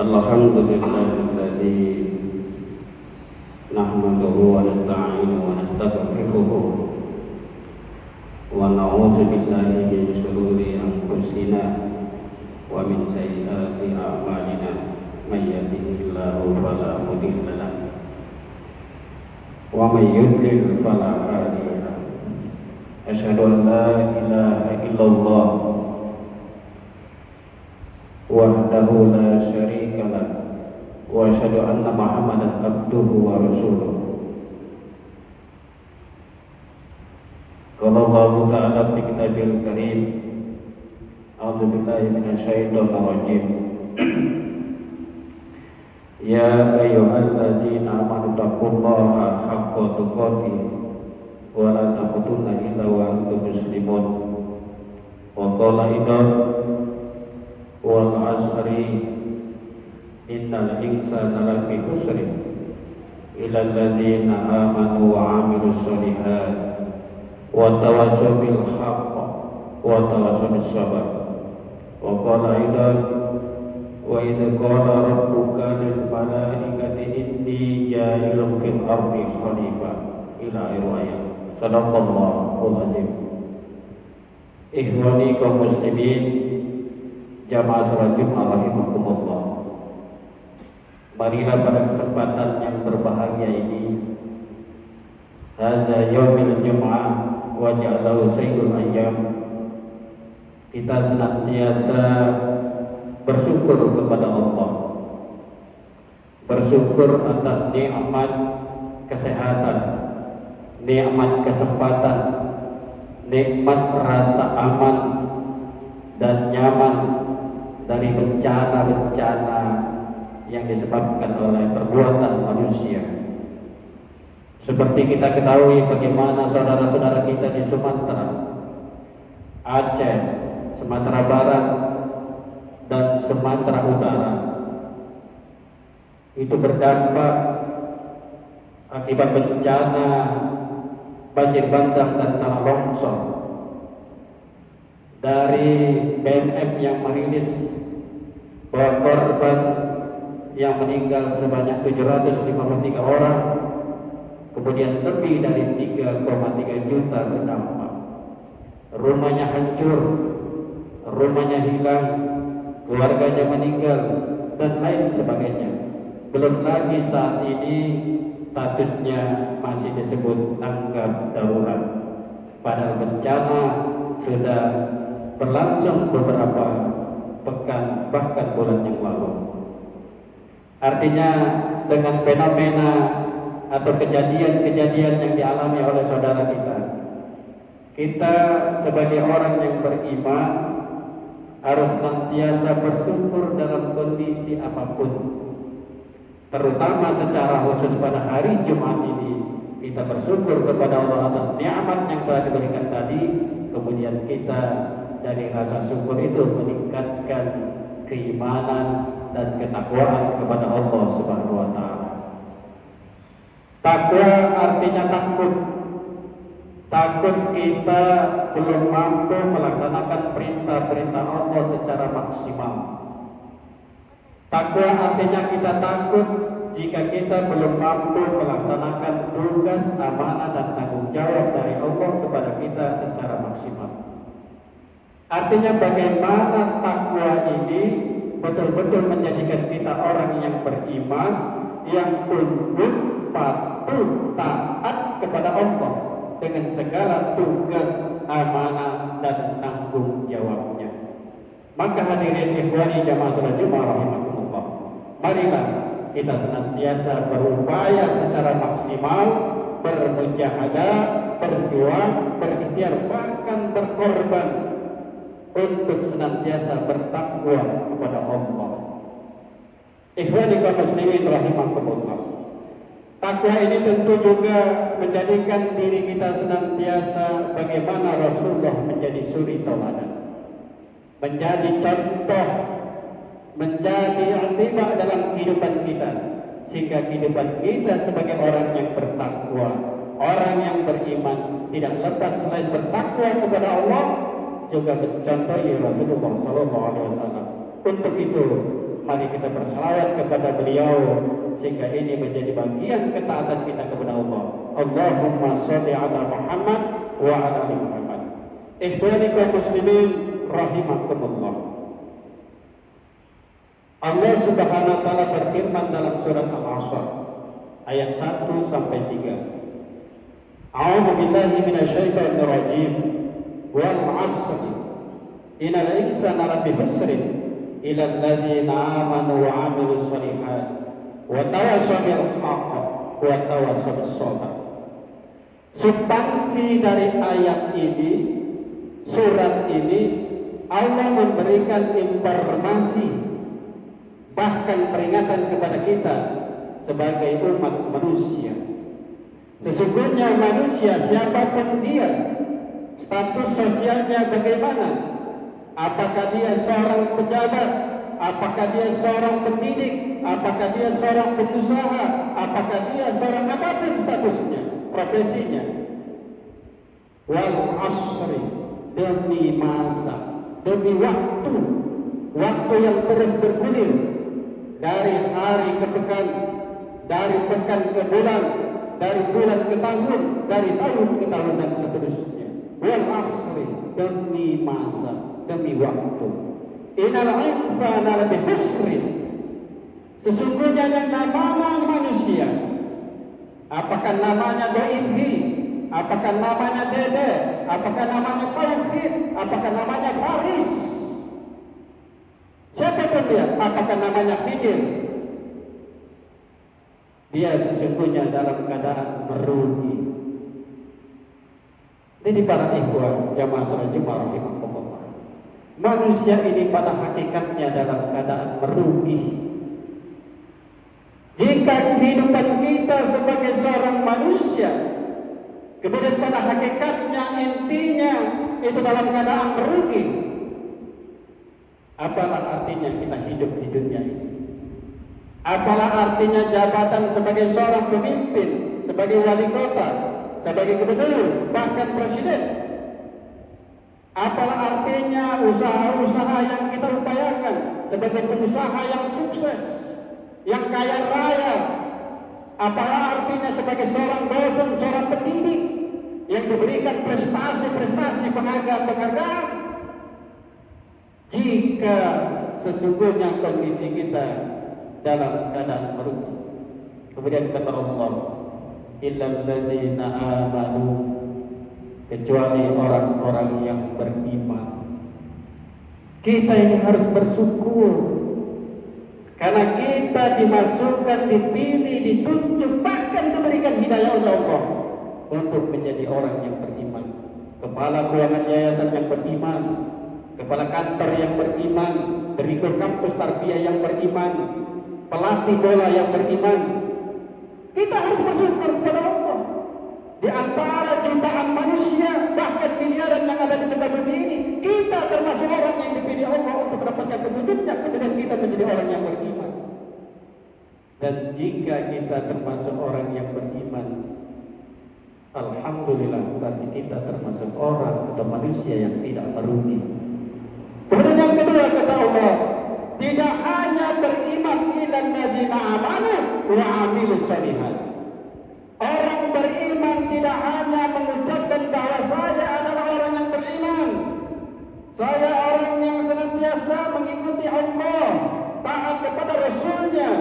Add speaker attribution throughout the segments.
Speaker 1: Alhamdulillahilladzi nahmaduhu wa nasta'inuhu wa nastaghfiruhu wa na'udzu billahi min shururi anfusina wa min sayyiati a'malina may yahdihillahu fala mudilla lahu wa may yudlil fala hadiya lahu asyhadu an la ilaha illallah wahdahu la syarika lah wa asyhadu anna Muhammadan abduhu wa rasuluh. Qala Allah ta'ala fi kitabil karim, a'udzu billahi minasyaitonir rajim. Ya ayyuhalladzina amanu taqullaha haqqa tuqatih wa la tamutunna illa wa antum muslimun. Wa qala wal asri innal insana lafi khusr illa alladzina amanu wa amilus solihat wa tawassaw bil haqq wa tawassaw bis sabr. Wa qala aidan wa idh qala rabbuka lil malaikati inni ja'ilun fil ardi khalifah ila ayat. Sadaqallahul azim. Ikhwani kaum muslimin, jamaah salat Jumat rahimakumullah. Marilah pada kesempatan yang berbahagia ini, hadza yaumil jum'ah wa ja'alahu sayyidul ayyam, kita senantiasa bersyukur kepada Allah, bersyukur atas nikmat kesehatan, nikmat kesempatan, nikmat rasa aman dan nyaman dari bencana-bencana yang disebabkan oleh perbuatan manusia. Seperti kita ketahui bagaimana saudara-saudara kita di Sumatera, Aceh, Sumatera Barat, dan Sumatera Utara itu berdampak akibat bencana banjir bandang dan tanah longsor. Dari BNN yang merilis bahwa korban yang meninggal sebanyak 753 orang, kemudian lebih dari 3,3 juta terdampak. Rumahnya hancur, rumahnya hilang, keluarganya meninggal, dan lain sebagainya. Belum lagi saat ini statusnya masih disebut tanggap darurat, padahal bencana sudah berlangsung beberapa pekan bahkan bulan yang lalu. Artinya dengan fenomena atau kejadian-kejadian yang dialami oleh saudara kita sebagai orang yang beriman harus senantiasa bersyukur dalam kondisi apapun. Terutama secara khusus pada hari Jumat ini, kita bersyukur kepada Allah atas nikmat yang telah diberikan tadi. Kemudian kita dari rasa syukur itu meningkatkan keimanan dan ketakwaan kepada Allah Subhanahu wa taala. Takwa artinya takut. Takut kita belum mampu melaksanakan perintah-perintah Allah secara maksimal. Takwa artinya kita takut jika kita belum mampu melaksanakan tugas, amanah dan tanggung jawab dari Allah kepada kita secara maksimal. Artinya bagaimana takwa ini betul-betul menjadikan kita orang yang beriman, yang tunduk, patuh, taat kepada Allah dengan segala tugas, amanah dan tanggung jawabnya. Maka hadirin ikhwani jamaah salat Jumat rahimakumullah, marilah kita senantiasa berupaya secara maksimal, bermujahadah, berjuang, berikhtiar, bahkan berkorban untuk senantiasa bertakwa kepada Allah. Ikhwani kaum muslimin rahimakumullah, takwa ini tentu juga menjadikan diri kita senantiasa bagaimana Rasulullah menjadi suri tauladan, menjadi contoh, menjadi atibah dalam kehidupan kita, sehingga kehidupan kita sebagai orang yang bertakwa, orang yang beriman tidak lepas selain bertakwa kepada Allah, juga mencontohi Rasulullah SAW. Untuk itu Mari kita bersalawat kepada beliau sehingga ini menjadi bagian ketaatan kita kepada Allah. Allahumma sholli ala Muhammad wa ala ali Muhammad. Ikhwani kaum muslimin rahimakumullah. Allah Subhanahu wa taala berfirman dalam surat Al-Asr ayat 1 sampai 3. A'udzu billahi minasyaitonir rajim. Wal 'asri innal insana lafi khusrin illa alladziina aamanu wa 'amilus shalihaat wa tawassaw bil haqq wa tawassaw bis sabr. Substansi dari ayat ini, surat ini, Allah memberikan informasi bahkan peringatan kepada kita sebagai umat manusia. Sesungguhnya manusia siapapun dia, status sosialnya bagaimana, apakah dia seorang pejabat, apakah dia seorang pendidik, apakah dia seorang pengusaha, apakah dia seorang apapun statusnya, profesinya. Wal asri, demi masa, demi waktu yang terus bergulir dari hari ke pekan, dari pekan ke bulan, dari bulan ke tahun, dari tahun ke tahun dan seterusnya. Wal asri, demi masa, demi waktu. Innal insana lafi khusrin. Sesungguhnya yang namanya manusia, apakah namanya Doifi, apakah namanya Dede, apakah namanya Tauhid, apakah namanya Faris, siapapun dia, apakah namanya Khidir, dia sesungguhnya dalam keadaan merugi. Jadi para ikhwah jamaah salat Jumat rahimakumullah, manusia ini pada hakikatnya dalam keadaan merugi. Jika kehidupan kita sebagai seorang manusia, kemudian pada hakikatnya intinya itu dalam keadaan merugi, apalah artinya kita hidup di dunia ini? Apalah artinya jabatan sebagai seorang pemimpin, sebagai wali kota, sebagai gubernur, bahkan presiden? Apalah artinya usaha-usaha yang kita upayakan sebagai pengusaha yang sukses, yang kaya raya? Apalah artinya sebagai seorang dosen, seorang pendidik yang diberikan prestasi-prestasi, penghargaan, jika sesungguhnya kondisi kita dalam keadaan merugi? Kemudian kata Allah, illal ladzina amanu, kecuali orang-orang yang beriman. Kita ini harus bersyukur karena kita dimasukkan, dipilih, ditunjuk, bahkan diberikan hidayah oleh Allah untuk menjadi orang yang beriman. Kepala keuangan yayasan yang beriman, kepala kantor yang beriman, direktur kampus tarbiyah yang beriman, pelatih bola yang beriman. Kita harus bersyukur kepada Allah. Di antara jutaan manusia, bahkan miliaran yang ada di muka bumi ini, kita termasuk orang yang dipilih Allah untuk mendapatkan petunjuknya, kemudian kita menjadi orang yang beriman. Dan jika kita termasuk orang yang beriman, alhamdulillah, berarti kita termasuk orang atau manusia yang tidak merugi. Kemudian yang kedua kata Allah, tidak hanya beriman ilal ladzina amanu wa amilus shalihat. Orang beriman tidak hanya mengucapkan bahwa saya adalah orang yang beriman, saya orang yang senantiasa mengikuti Allah, taat kepada Rasulnya.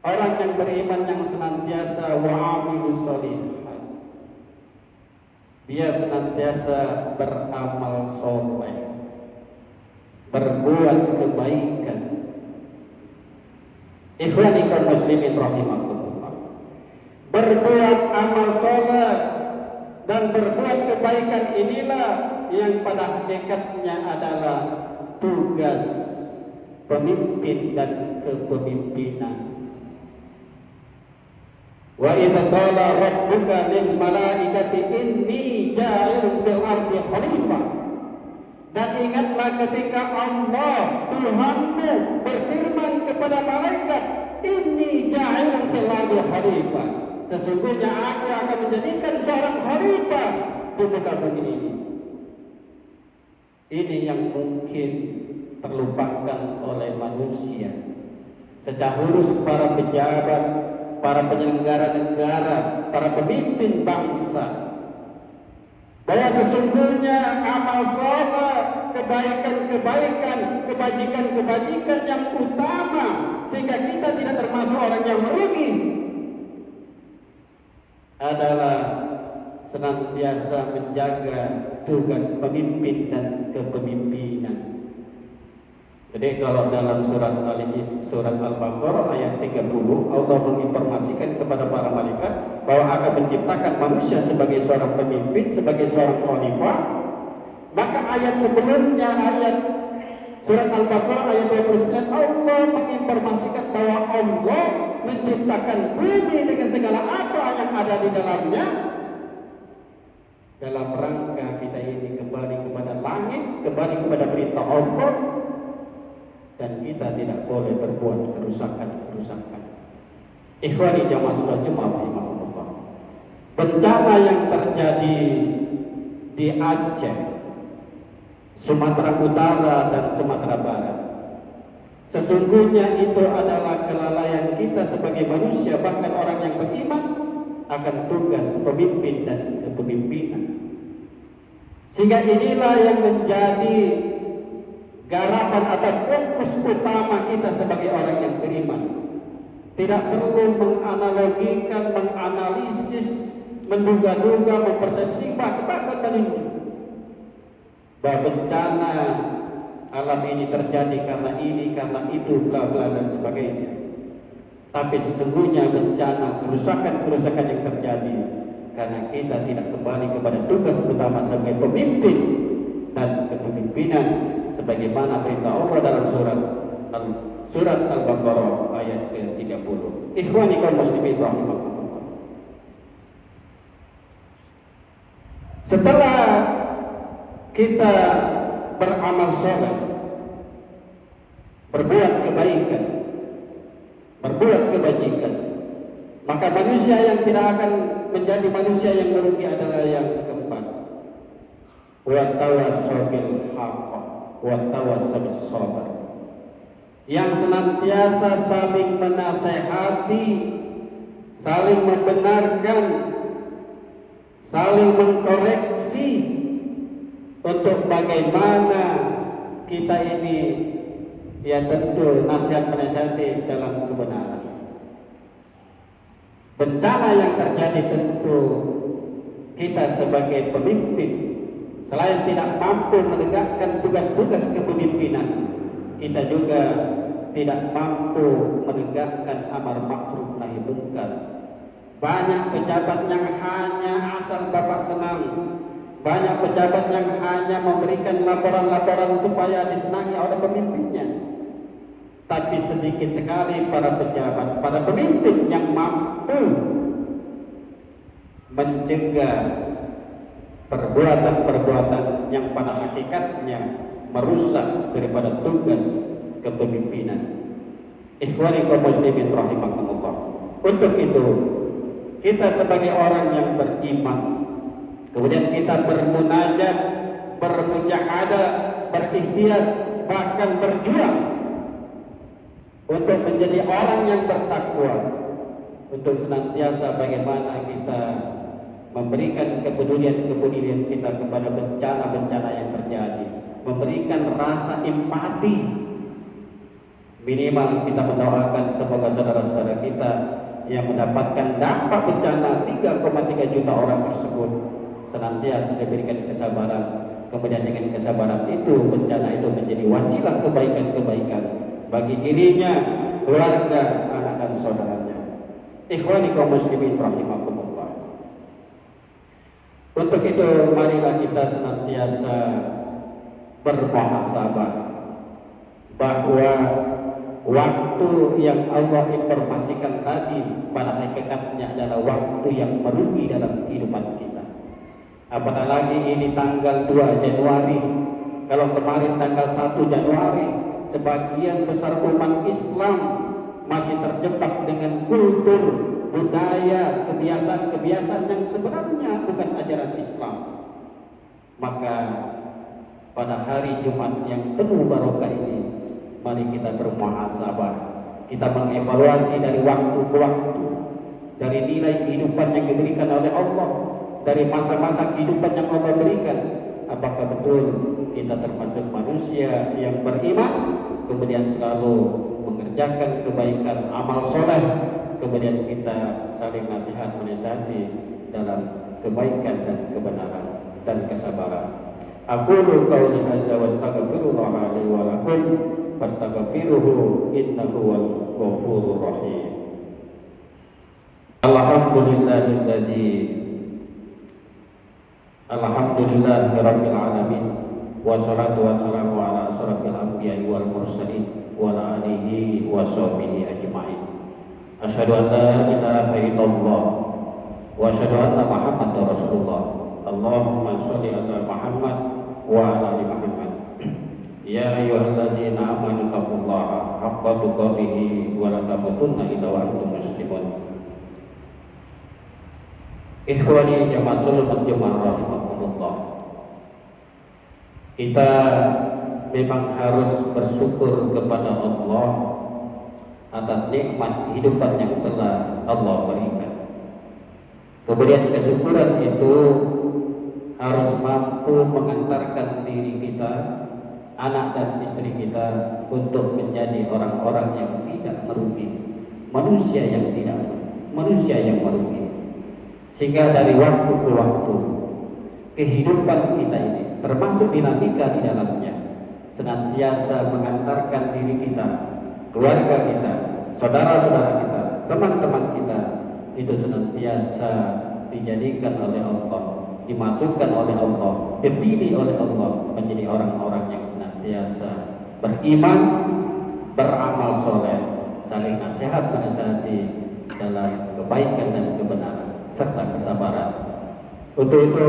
Speaker 1: Orang yang beriman yang senantiasa wa amilus shalihat, dia senantiasa beramal soleh, berbuat kebaikan. Ikhwani kaum muslimin rahimakumullah, berbuat amal soleh dan berbuat kebaikan inilah yang pada hakikatnya adalah tugas pemimpin dan kepemimpinan. Wa idza qala rabbuka lil malaikati inni ja'ilun fil ardi khalifah. Dan ingatlah ketika Allah Tuhanmu berfirman kepada malaikat, inni ja'ilun fil ardi khalifah, sesungguhnya aku akan menjadikan seorang khalifah di muka bumi ini. Ini yang mungkin terlupakan oleh manusia. Secara para pejabat, para penyelenggara negara, para pemimpin bangsa, bahwa sesungguhnya amal saleh, kebaikan-kebaikan, kebajikan-kebajikan yang utama, sehingga kita tidak termasuk orang yang merugi, adalah senantiasa menjaga tugas pemimpin dan kepemimpinan. Jadi kalau dalam surat Al-Baqarah ayat 30, Allah menginformasikan kepada para malaikat bahwa akan menciptakan manusia sebagai seorang pemimpin, sebagai seorang khalifah. Maka ayat sebelumnya, ayat surat Al-Baqarah ayat 29, Allah menginformasikan bahwa Allah menciptakan bumi dengan segala apa yang ada di dalamnya, dalam rangka kita ini kembali kepada langit, kembali kepada perintah Allah, dan kita tidak boleh berbuat kerusakan-kerusakan. Ikhwani jamaah salat Jumat rahimakumullah. Bencana yang terjadi di Aceh, Sumatera Utara dan Sumatera Barat, sesungguhnya itu adalah kelalaian kita sebagai manusia, bahkan orang yang beriman, akan tugas pemimpin dan kepemimpinan. Sehingga inilah yang menjadi garapan atau fokus utama kita sebagai orang yang beriman. Tidak perlu menganalogikan, menganalisis, menduga-duga, mempersepsi, bahkan menunjuk bahwa bencana alam ini terjadi karena ini, karena itu, bla bla dan sebagainya. Tapi sesungguhnya bencana, kerusakan-kerusakan yang terjadi karena kita tidak kembali kepada tugas utama sebagai pemimpin dan kepemimpinan, sebagaimana perintah Allah dalam surat Al-Baqarah ayat ke-30. Ikhwani kaum muslimin rahimakumullah. Setelah kita beramal saleh, berbuat kebaikan, berbuat kebajikan, maka manusia yang tidak akan menjadi manusia yang merugi adalah yang keempat, wa tawassaw bil haqq wa tawassaw bis sabr, yang senantiasa saling menasehati, saling membenarkan, saling mengkoreksi untuk bagaimana kita ini, ya tentu nasihat menasihati dalam kebenaran. Bencana yang terjadi tentu kita sebagai pemimpin, selain tidak mampu menegakkan tugas-tugas kepemimpinan, kita juga tidak mampu menegakkan amar ma'ruf nahi munkar. Banyak pejabat yang hanya asal bapak senang, banyak pejabat yang hanya memberikan laporan-laporan supaya disenangi oleh pemimpinnya. Tapi sedikit sekali para pejabat, para pemimpin yang mampu mencegah perbuatan-perbuatan yang pada hakikatnya merusak daripada tugas kepemimpinan. Ikhwani kaum muslimin rahimakumullah. Untuk itu, kita sebagai orang yang beriman, kemudian kita bermunajat, bermujahadah, berikhtiar, bahkan berjuang untuk menjadi orang yang bertakwa, untuk senantiasa bagaimana kita memberikan kepedulian kita kepada bencana-bencana yang terjadi, memberikan rasa empati. Minimal kita mendoakan semoga saudara-saudara kita yang mendapatkan dampak bencana 3,3 juta orang tersebut senantiasa diberikan kesabaran, kemudian dengan kesabaran itu bencana itu menjadi wasilah kebaikan-kebaikan bagi dirinya, keluarga, anak dan saudaranya. Ikhwani kaum muslimin rahimakumullah. Untuk itu marilah kita senantiasa bermuhasabah bahwa waktu yang Allah informasikan tadi pada hakikatnya adalah waktu yang merugi dalam kehidupan kita. Apatah lagi ini tanggal 2 Januari. Kalau kemarin tanggal 1 Januari, sebagian besar umat Islam masih terjebak dengan kultur, budaya, kebiasaan-kebiasaan yang sebenarnya bukan ajaran Islam. Maka pada hari Jumat yang penuh barokah ini, mari kita bermuhasabah, kita mengevaluasi dari waktu ke waktu, dari nilai kehidupan yang diberikan oleh Allah, dari masa-masa kehidupan yang Allah berikan. Apakah betul kita termasuk manusia yang beriman, kemudian selalu mengerjakan kebaikan, amal soleh, kemudian kita saling nasihat menasihati dalam kebaikan dan kebenaran dan kesabaran. Aqulu qawli hadza wa astaghfirullah li wa lakum fastaghfiruhu innahu wal ghafurur rahim. Alhamdulillahirabbil alamin wassalatu wassalamu ala asrofil anbiya'i wal mursalin wa ala alihi wa sahbihi ajma'in. Asyhadu an la ilaha illallah wa asyhadu anna Muhammadar Rasulullah. Allahumma sholli ala Muhammad wa ala ali Muhammad. Ya ayyuhalladzina amanu taqullaha haqqa tuqatih wa la tamutunna illa wa antum muslimun. Ikhwani jamaah salat Jumat rahimakumullah. Kita memang harus bersyukur kepada Allah atas nikmat kehidupan yang telah Allah berikan. Kemudian kesyukuran itu harus mampu mengantarkan diri kita, anak dan istri kita untuk menjadi orang-orang yang tidak merugi, manusia yang merugi. Sehingga dari waktu ke waktu kehidupan kita ini, termasuk dinamika di dalamnya, senantiasa mengantarkan diri kita, keluarga kita, saudara-saudara kita, teman-teman kita, itu senantiasa dijadikan oleh Allah, dimasukkan oleh Allah, dipilih oleh Allah menjadi orang-orang yang senantiasa beriman, beramal soleh, saling nasihat menasihati dalam kebaikan dan kebenaran serta kesabaran. Untuk itu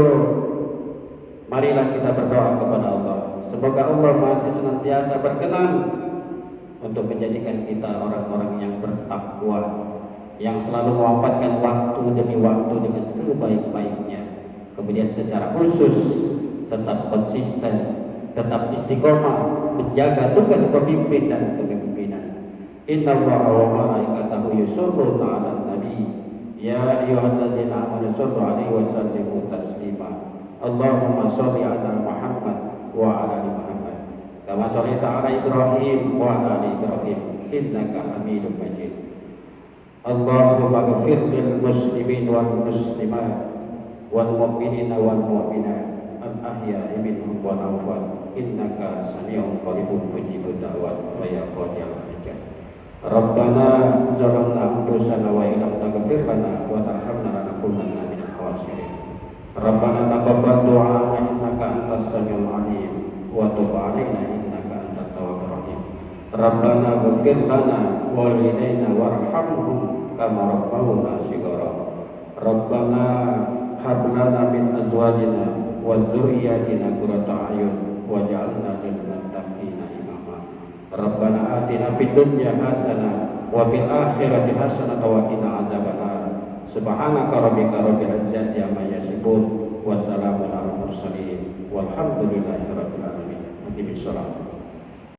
Speaker 1: marilah kita berdoa kepada Allah, semoga Allah masih senantiasa berkenan untuk menjadikan kita orang-orang yang bertakwa, yang selalu memanfaatkan waktu demi waktu dengan sebaik-baiknya, kemudian secara khusus tetap konsisten, tetap istiqomah menjaga tugas pemimpin dan kepemimpinan. Innallaha wa malaikatahu yusholluna 'alan nabi ya ayyuhallazina amanu shollu 'alaihi wa sallimu taslima. Allahumma sholli 'ala Muhammad wa 'ala ali Muhammad kama shallaita 'ala Ibrahim wa 'ala ali Ibrahim innaka Hamidum Majid. Allahumma ighfir lil muslimin wal muslimat wal mu'minina wal mu'minat al ahya'i minhum wal amwat innaka sami'un qaribun mujibud da'wat fa ya qadiyal hajat. Rabbana zalamna anfusana wa illam taghfir lana wa tarhamna lanakunanna minal khasirin. Rabbana taqabbal du'a innaka antas samiul alim wa tub 'alaina innaka antat tawwabur rahim. Rabbana ighfir lana wa walidayna warhamhum kama rabbawna shighara. Rabbana hab lana min azwajina wa dzurriyyatina qurrata a'yun waj'alna lil muttaqina imama. Rabbana atina fid dunya hasanah wa fil akhirati hasanah wa qina azabannar. Subhanaka rabbika rabbil izzati amma yasifun wa salamun alal mursalin walhamdulillahi rabbil alamin.